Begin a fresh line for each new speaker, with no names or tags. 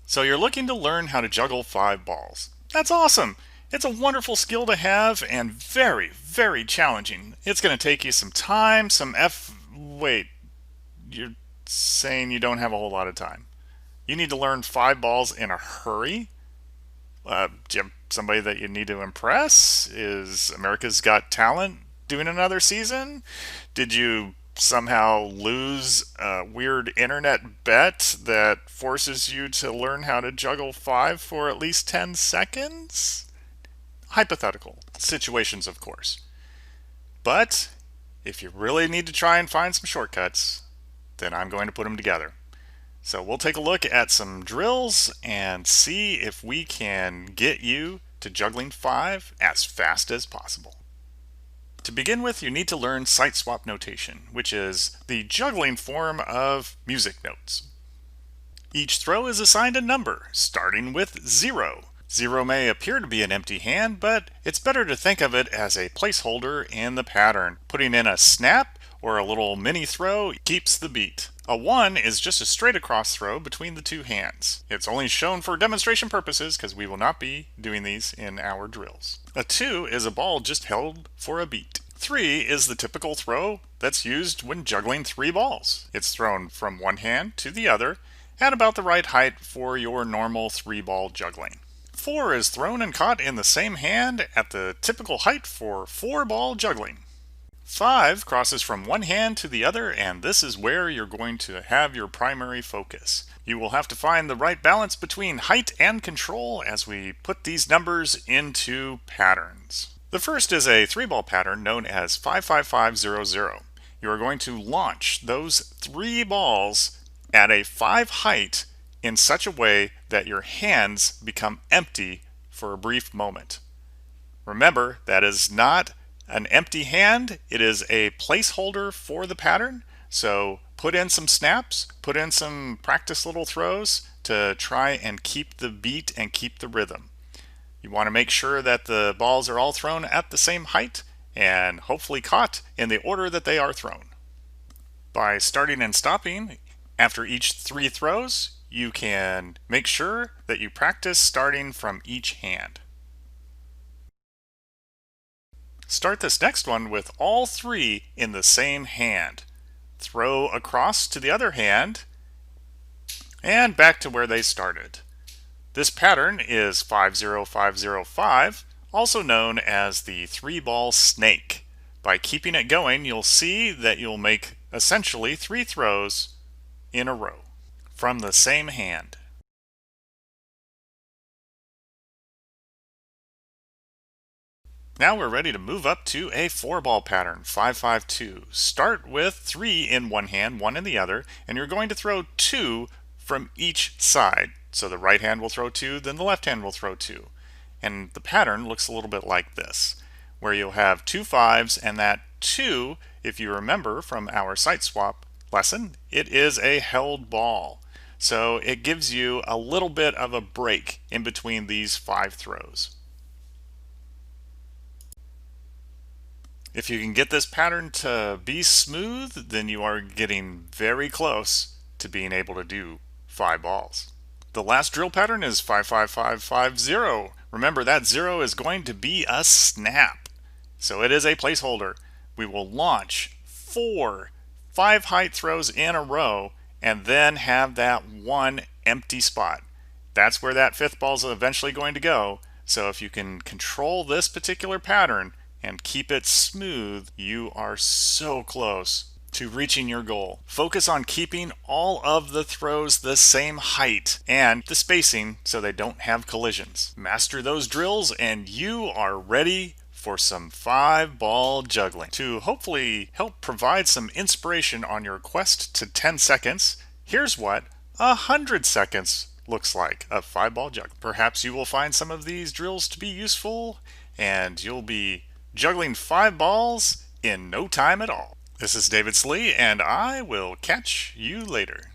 So you're looking to learn how to juggle 5 balls. That's awesome! It's a wonderful skill to have and very, very challenging. It's going to take you some time, Wait, you're saying you don't have a whole lot of time. You need to learn 5 balls in a hurry? Do you have somebody that you need to impress? Is America's Got Talent doing another season? Did you somehow lose a weird internet bet that forces you to learn how to juggle 5 for at least 10 seconds? Hypothetical situations, of course. But if you really need to try and find some shortcuts, then I'm going to put them together. So we'll take a look at some drills and see if we can get you to juggling 5 as fast as possible. To begin with, you need to learn siteswap notation, which is the juggling form of music notes. Each throw is assigned a number, starting with 0. 0 may appear to be an empty hand, but it's better to think of it as a placeholder in the pattern. Putting in a snap or a little mini throw keeps the beat. A 1 is just a straight across throw between the two hands. It's only shown for demonstration purposes because we will not be doing these in our drills. A 2 is a ball just held for a beat. 3 is the typical throw that's used when juggling 3 balls. It's thrown from one hand to the other at about the right height for your normal 3-ball juggling. 4 is thrown and caught in the same hand at the typical height for 4-ball juggling. 5 crosses from one hand to the other, and this is where you're going to have your primary focus. You will have to find the right balance between height and control as we put these numbers into patterns. The first is a 3-ball pattern known as 55500. You are going to launch those 3 balls at a 5 height in such a way that your hands become empty for a brief moment. Remember, that is not an empty hand, it is a placeholder for the pattern. So put in some snaps, put in some practice little throws to try and keep the beat and keep the rhythm. You want to make sure that the balls are all thrown at the same height and hopefully caught in the order that they are thrown. By starting and stopping after each 3 throws, you can make sure that you practice starting from each hand. Start this next one with all 3 in the same hand. Throw across to the other hand and back to where they started. This pattern is 50505, also known as the 3-ball snake. By keeping it going, you'll see that you'll make essentially 3 throws in a row from the same hand. Now we're ready to move up to a 4-ball pattern, 552. Start with 3 in one hand, 1 in the other, and you're going to throw 2 from each side. So the right hand will throw 2, then the left hand will throw 2. And the pattern looks a little bit like this, where you'll have 2 5s, and that 2, if you remember from our siteswap lesson, it is a held ball. So it gives you a little bit of a break in between these 5 throws. If you can get this pattern to be smooth, then you are getting very close to being able to do 5 balls. The last drill pattern is 55550. Remember, that 0 is going to be a snap. So it is a placeholder. We will launch 4 5 height throws in a row and then have that 1 empty spot. That's where that 5th ball is eventually going to go. So if you can control this particular pattern and keep it smooth, you are so close to reaching your goal. Focus on keeping all of the throws the same height and the spacing so they don't have collisions. Master those drills and you are ready for some 5-ball juggling. To hopefully help provide some inspiration on your quest to 10 seconds, here's what 100 seconds looks like of 5-ball juggling. Perhaps you will find some of these drills to be useful and you'll be juggling 5 balls in no time at all. This is David Slee, and I will catch you later.